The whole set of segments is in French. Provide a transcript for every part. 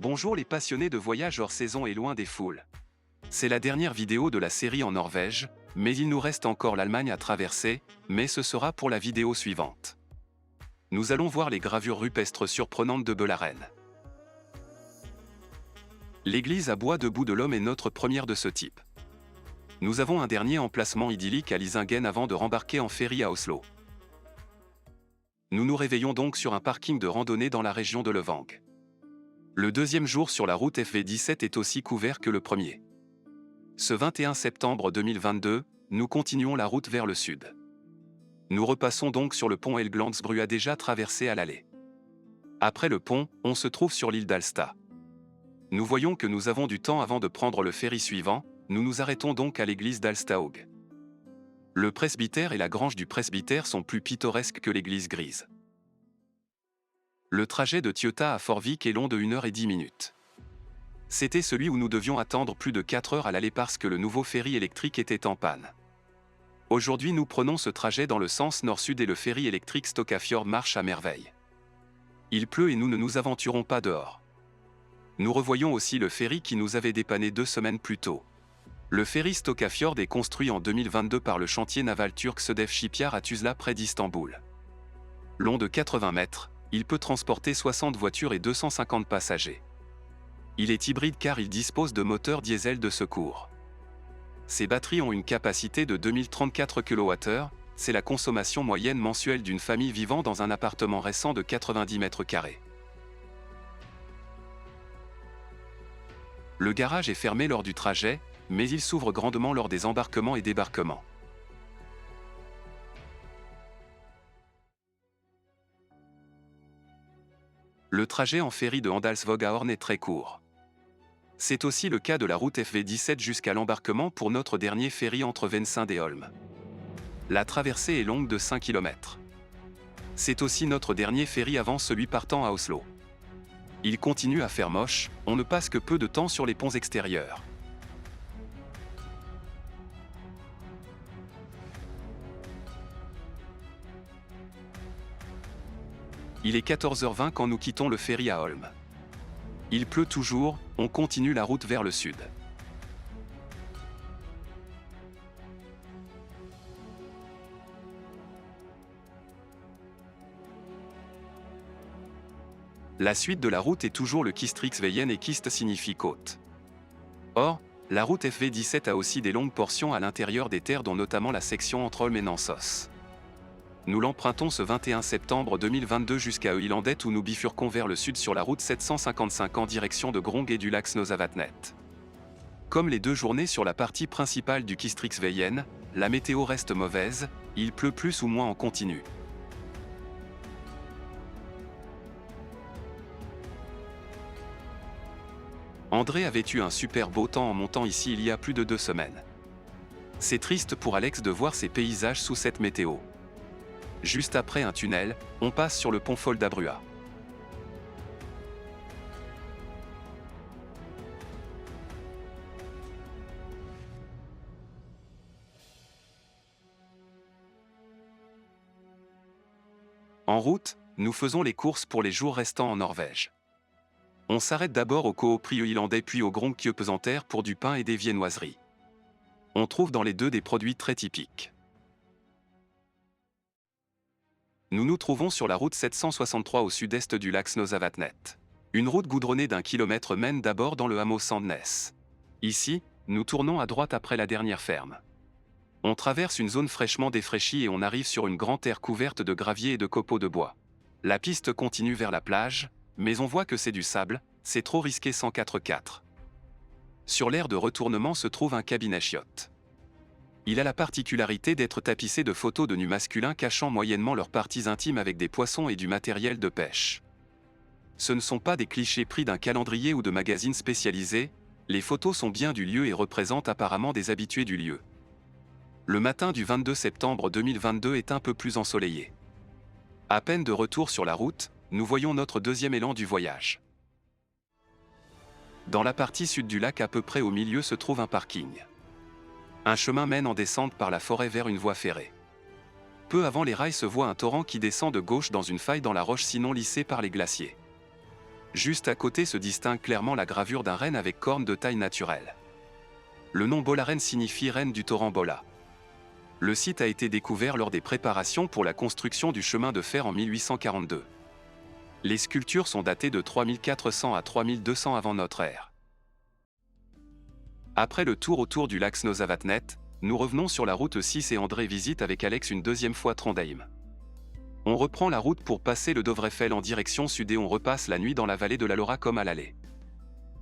Bonjour les passionnés de voyage hors saison et loin des foules. C'est la dernière vidéo de la série en Norvège, mais il nous reste encore l'Allemagne à traverser, mais ce sera pour la vidéo suivante. Nous allons voir les gravures rupestres surprenantes de Belaren. L'église à bois debout de l'homme est notre première de ce type. Nous avons un dernier emplacement idyllique à Lisingen avant de rembarquer en ferry à Oslo. Nous nous réveillons donc sur un parking de randonnée dans la région de Levang. Le deuxième jour sur la route FV17 est aussi couvert que le premier. Ce 21 septembre 2022, nous continuons la route vers le sud. Nous repassons donc sur le pont Helgelandsbru déjà traversé à l'aller. Après le pont, on se trouve sur l'île d'Alsta. Nous voyons que nous avons du temps avant de prendre le ferry suivant, nous nous arrêtons donc à l'église d'Alstahaug. Le presbytère et la grange du presbytère sont plus pittoresques que l'église grise. Le trajet de Tjøtta à Forvik est long de 1h10. C'était celui où nous devions attendre plus de 4 heures à l'aller parce que le nouveau ferry électrique était en panne. Aujourd'hui nous prenons ce trajet dans le sens nord-sud et le ferry électrique Stokkafjord marche à merveille. Il pleut et nous ne nous aventurons pas dehors. Nous revoyons aussi le ferry qui nous avait dépanné 2 semaines plus tôt. Le ferry Stokkafjord est construit en 2022 par le chantier naval turc Sedef Shipyard à Tuzla près d'Istanbul. Long de 80 mètres, il peut transporter 60 voitures et 250 passagers. Il est hybride car il dispose de moteurs diesel de secours. Ses batteries ont une capacité de 2034 kWh, c'est la consommation moyenne mensuelle d'une famille vivant dans un appartement récent de 90 mètres carrés. Le garage est fermé lors du trajet, mais il s'ouvre grandement lors des embarquements et débarquements. Le trajet en ferry de Andalsvåg à Horn est très court. C'est aussi le cas de la route FV17 jusqu'à l'embarquement pour notre dernier ferry entre Vensund et Holm. La traversée est longue de 5 km. C'est aussi notre dernier ferry avant celui partant à Oslo. Il continue à faire moche, on ne passe que peu de temps sur les ponts extérieurs. Il est 14h20 quand nous quittons le ferry à Holm. Il pleut toujours, on continue la route vers le sud. La suite de la route est toujours le Kistriksveien et Kist signifie côte. Or, la route FV17 a aussi des longues portions à l'intérieur des terres dont notamment la section entre Holm et Namsos. Nous l'empruntons ce 21 septembre 2022 jusqu'à Øylandet où nous bifurquons vers le sud sur la route 755 en direction de Grong et du lac Snøsavatnet. Comme les 2 journées sur la partie principale du Kistriksveien, la météo reste mauvaise, il pleut plus ou moins en continu. André avait eu un super beau temps en montant ici il y a plus de 2 semaines. C'est triste pour Alex de voir ces paysages sous cette météo. Juste après un tunnel, on passe sur le pont Foldabrua. En route, nous faisons les courses pour les jours restants en Norvège. On s'arrête d'abord au Coop Øylandet puis au Grong Kjøpesenter pour du pain et des viennoiseries. On trouve dans les deux des produits très typiques. Nous nous trouvons sur la route 763 au sud-est du lac Snøsavatnet. Une route goudronnée d'1 km mène d'abord dans le hameau Sandnes. Ici, nous tournons à droite après la dernière ferme. On traverse une zone fraîchement défraîchie et on arrive sur une grande terre couverte de gravier et de copeaux de bois. La piste continue vers la plage, mais on voit que c'est du sable, c'est trop risqué sans 4x4. Sur l'aire de retournement se trouve un cabinet chiottes. Il a la particularité d'être tapissé de photos de nus masculins cachant moyennement leurs parties intimes avec des poissons et du matériel de pêche. Ce ne sont pas des clichés pris d'un calendrier ou de magazines spécialisés, les photos sont bien du lieu et représentent apparemment des habitués du lieu. Le matin du 22 septembre 2022 est un peu plus ensoleillé. À peine de retour sur la route, nous voyons notre deuxième élan du voyage. Dans la partie sud du lac à peu près au milieu se trouve un parking. Un chemin mène en descente par la forêt vers une voie ferrée. Peu avant les rails se voit un torrent qui descend de gauche dans une faille dans la roche sinon lissée par les glaciers. Juste à côté se distingue clairement la gravure d'un renne avec cornes de taille naturelle. Le nom Bolaren signifie reine du torrent Bola. Le site a été découvert lors des préparations pour la construction du chemin de fer en 1842. Les sculptures sont datées de 3400 à 3200 avant notre ère. Après le tour autour du lac Snøsavatnet, nous revenons sur la route 6 et André visite avec Alex une deuxième fois Trondheim. On reprend la route pour passer le Dovrefell en direction sud et on repasse la nuit dans la vallée de la Laura comme à l'aller.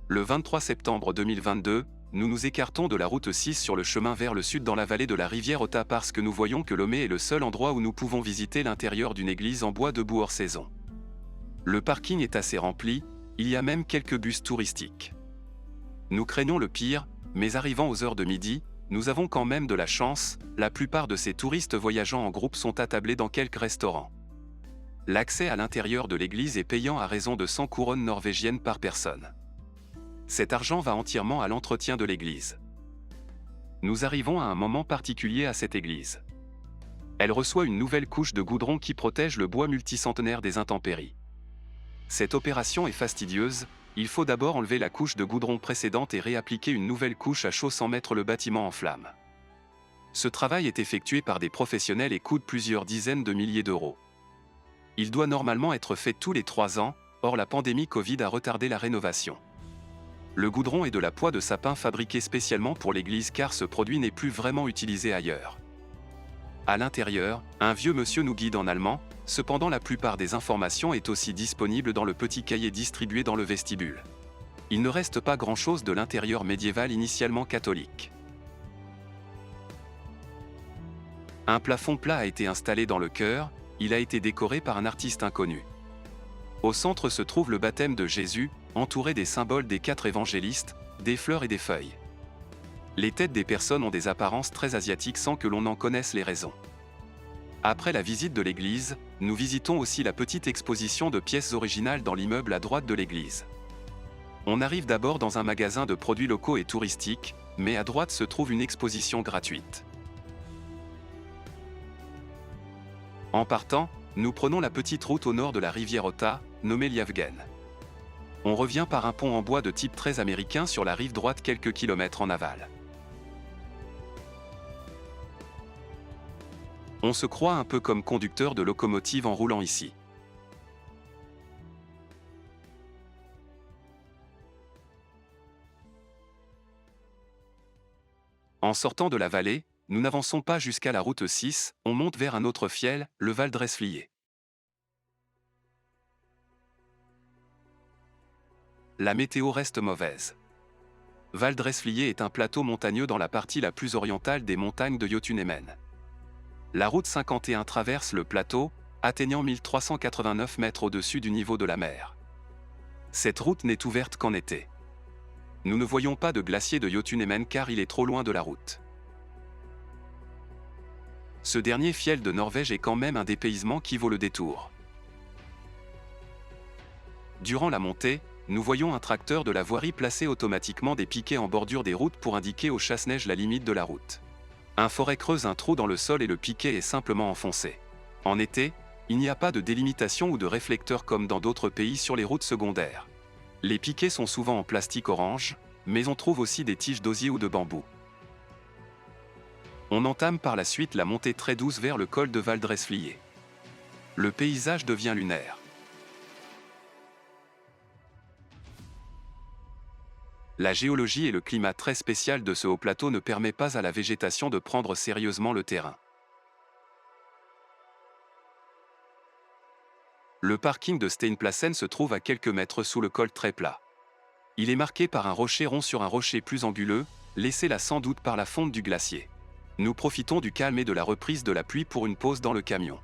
Le 23 septembre 2022, nous nous écartons de la route 6 sur le chemin vers le sud dans la vallée de la rivière Otta parce que nous voyons que Lomé est le seul endroit où nous pouvons visiter l'intérieur d'une église en bois debout hors saison. Le parking est assez rempli, il y a même quelques bus touristiques. Nous craignons le pire, mais arrivant aux heures de midi, nous avons quand même de la chance, la plupart de ces touristes voyageant en groupe sont attablés dans quelques restaurants. L'accès à l'intérieur de l'église est payant à raison de 100 couronnes norvégiennes par personne. Cet argent va entièrement à l'entretien de l'église. Nous arrivons à un moment particulier à cette église. Elle reçoit une nouvelle couche de goudron qui protège le bois multicentenaire des intempéries. Cette opération est fastidieuse, il faut d'abord enlever la couche de goudron précédente et réappliquer une nouvelle couche à chaud sans mettre le bâtiment en flammes. Ce travail est effectué par des professionnels et coûte plusieurs dizaines de milliers d'euros. Il doit normalement être fait tous les 3 ans, or la pandémie Covid a retardé la rénovation. Le goudron est de la poix de sapin fabriquée spécialement pour l'église car ce produit n'est plus vraiment utilisé ailleurs. À l'intérieur, un vieux monsieur nous guide en allemand, cependant la plupart des informations est aussi disponible dans le petit cahier distribué dans le vestibule. Il ne reste pas grand-chose de l'intérieur médiéval initialement catholique. Un plafond plat a été installé dans le chœur, il a été décoré par un artiste inconnu. Au centre se trouve le baptême de Jésus, entouré des symboles des 4 évangélistes, des fleurs et des feuilles. Les têtes des personnes ont des apparences très asiatiques sans que l'on en connaisse les raisons. Après la visite de l'église, nous visitons aussi la petite exposition de pièces originales dans l'immeuble à droite de l'église. On arrive d'abord dans un magasin de produits locaux et touristiques, mais à droite se trouve une exposition gratuite. En partant, nous prenons la petite route au nord de la rivière Otta, nommée Ljavgen. On revient par un pont en bois de type très américain sur la rive droite quelques kilomètres en aval. On se croit un peu comme conducteur de locomotive en roulant ici. En sortant de la vallée, nous n'avançons pas jusqu'à la route 6, on monte vers un autre fjell, le Valdresflier. La météo reste mauvaise. Valdresflier est un plateau montagneux dans la partie la plus orientale des montagnes de Jotunheimen. La route 51 traverse le plateau, atteignant 1389 mètres au-dessus du niveau de la mer. Cette route n'est ouverte qu'en été. Nous ne voyons pas de glacier de Jotunheimen car il est trop loin de la route. Ce dernier fjell de Norvège est quand même un dépaysement qui vaut le détour. Durant la montée, nous voyons un tracteur de la voirie placer automatiquement des piquets en bordure des routes pour indiquer au chasse-neige la limite de la route. Un forêt creuse un trou dans le sol et le piquet est simplement enfoncé. En été, il n'y a pas de délimitation ou de réflecteur comme dans d'autres pays sur les routes secondaires. Les piquets sont souvent en plastique orange, mais on trouve aussi des tiges d'osier ou de bambou. On entame par la suite la montée très douce vers le col de Valdresflier. Le paysage devient lunaire. La géologie et le climat très spécial de ce haut plateau ne permet pas à la végétation de prendre sérieusement le terrain. Le parking de Steinplassen se trouve à quelques mètres sous le col très plat. Il est marqué par un rocher rond sur un rocher plus anguleux, laissé là sans doute par la fonte du glacier. Nous profitons du calme et de la reprise de la pluie pour une pause dans le camion.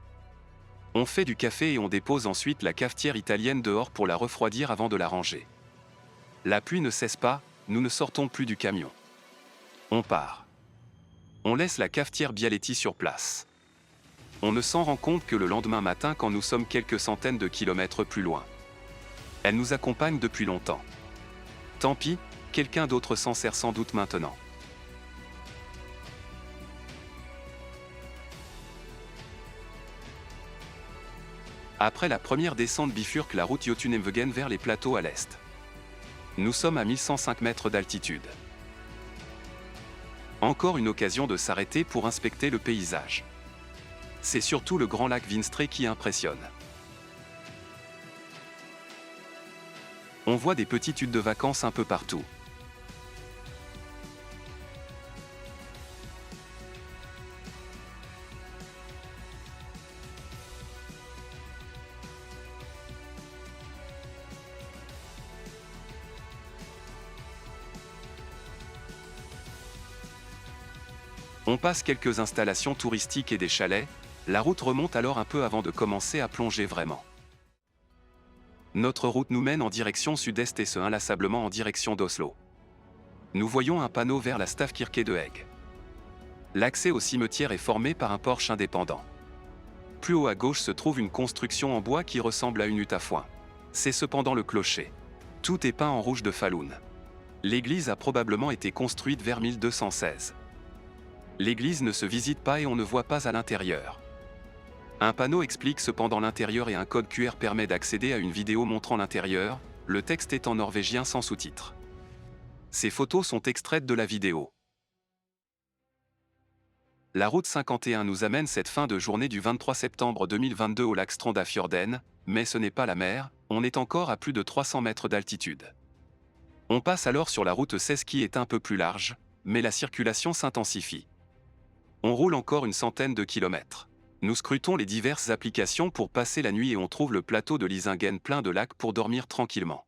On fait du café et on dépose ensuite la cafetière italienne dehors pour la refroidir avant de la ranger. La pluie ne cesse pas, nous ne sortons plus du camion. On part. On laisse la cafetière Bialetti sur place. On ne s'en rend compte que le lendemain matin quand nous sommes quelques centaines de kilomètres plus loin. Elle nous accompagne depuis longtemps. Tant pis, quelqu'un d'autre s'en sert sans doute maintenant. Après la première descente bifurque la route Jotunheimen vers les plateaux à l'est. Nous sommes à 1105 mètres d'altitude. Encore une occasion de s'arrêter pour inspecter le paysage. C'est surtout le grand lac Vinstra qui impressionne. On voit des petites huttes de vacances un peu partout. On passe quelques installations touristiques et des chalets, la route remonte alors un peu avant de commencer à plonger vraiment. Notre route nous mène en direction sud-est et ce inlassablement en direction d'Oslo. Nous voyons un panneau vers la Stavkirke de Hege. L'accès au cimetière est formé par un porche indépendant. Plus haut à gauche se trouve une construction en bois qui ressemble à une hutte à foin. C'est cependant le clocher. Tout est peint en rouge de Falun. L'église a probablement été construite vers 1216. L'église ne se visite pas et on ne voit pas à l'intérieur. Un panneau explique cependant l'intérieur et un code QR permet d'accéder à une vidéo montrant l'intérieur, le texte est en norvégien sans sous-titres. Ces photos sont extraites de la vidéo. La route 51 nous amène cette fin de journée du 23 septembre 2022 au lac Strandafjorden, mais ce n'est pas la mer, on est encore à plus de 300 mètres d'altitude. On passe alors sur la route 16 qui est un peu plus large, mais la circulation s'intensifie. On roule encore une centaine de kilomètres. Nous scrutons les diverses applications pour passer la nuit et on trouve le plateau de Lysingen plein de lacs pour dormir tranquillement.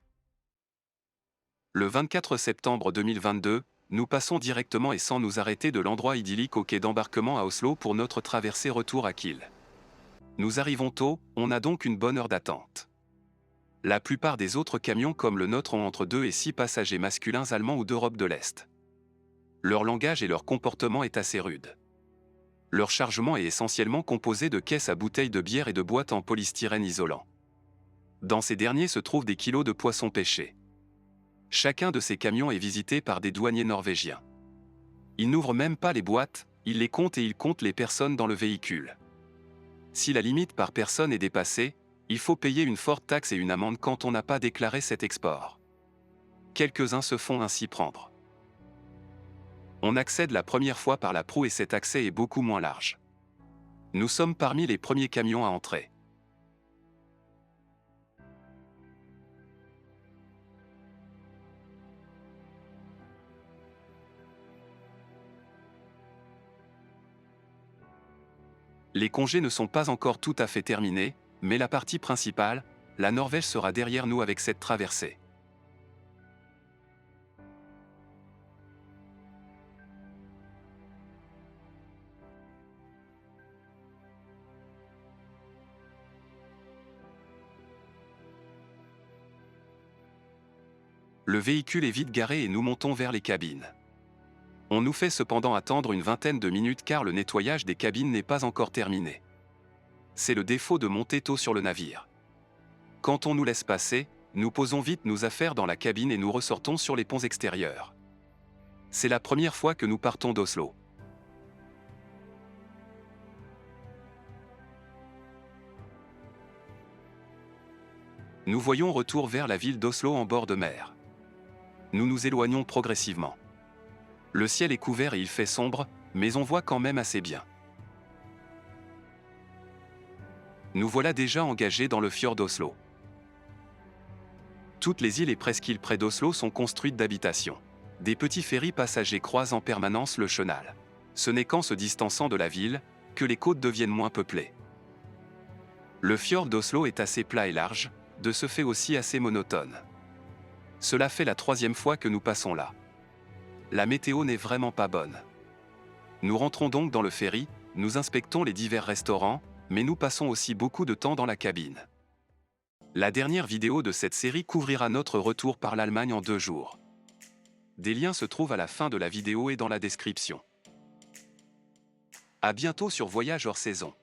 Le 24 septembre 2022, nous passons directement et sans nous arrêter de l'endroit idyllique au quai d'embarquement à Oslo pour notre traversée retour à Kiel. Nous arrivons tôt, on a donc une bonne heure d'attente. La plupart des autres camions comme le nôtre ont entre 2 et 6 passagers masculins allemands ou d'Europe de l'Est. Leur langage et leur comportement est assez rude. Leur chargement est essentiellement composé de caisses à bouteilles de bière et de boîtes en polystyrène isolant. Dans ces derniers se trouvent des kilos de poissons pêchés. Chacun de ces camions est visité par des douaniers norvégiens. Ils n'ouvrent même pas les boîtes, ils les comptent et ils comptent les personnes dans le véhicule. Si la limite par personne est dépassée, il faut payer une forte taxe et une amende quand on n'a pas déclaré cet export. Quelques-uns se font ainsi prendre. On accède la première fois par la proue et cet accès est beaucoup moins large. Nous sommes parmi les premiers camions à entrer. Les congés ne sont pas encore tout à fait terminés, mais la partie principale, la Norvège sera derrière nous avec cette traversée. Le véhicule est vite garé et nous montons vers les cabines. On nous fait cependant attendre une vingtaine de minutes car le nettoyage des cabines n'est pas encore terminé. C'est le défaut de monter tôt sur le navire. Quand on nous laisse passer, nous posons vite nos affaires dans la cabine et nous ressortons sur les ponts extérieurs. C'est la première fois que nous partons d'Oslo. Nous voyons retour vers la ville d'Oslo en bord de mer. Nous nous éloignons progressivement. Le ciel est couvert et il fait sombre, mais on voit quand même assez bien. Nous voilà déjà engagés dans le fjord d'Oslo. Toutes les îles et presqu'îles près d'Oslo sont construites d'habitations. Des petits ferries passagers croisent en permanence le chenal. Ce n'est qu'en se distançant de la ville que les côtes deviennent moins peuplées. Le fjord d'Oslo est assez plat et large, de ce fait aussi assez monotone. Cela fait la 3e fois que nous passons là. La météo n'est vraiment pas bonne. Nous rentrons donc dans le ferry, nous inspectons les divers restaurants, mais nous passons aussi beaucoup de temps dans la cabine. La dernière vidéo de cette série couvrira notre retour par l'Allemagne en 2 jours. Des liens se trouvent à la fin de la vidéo et dans la description. À bientôt sur Voyage hors saison.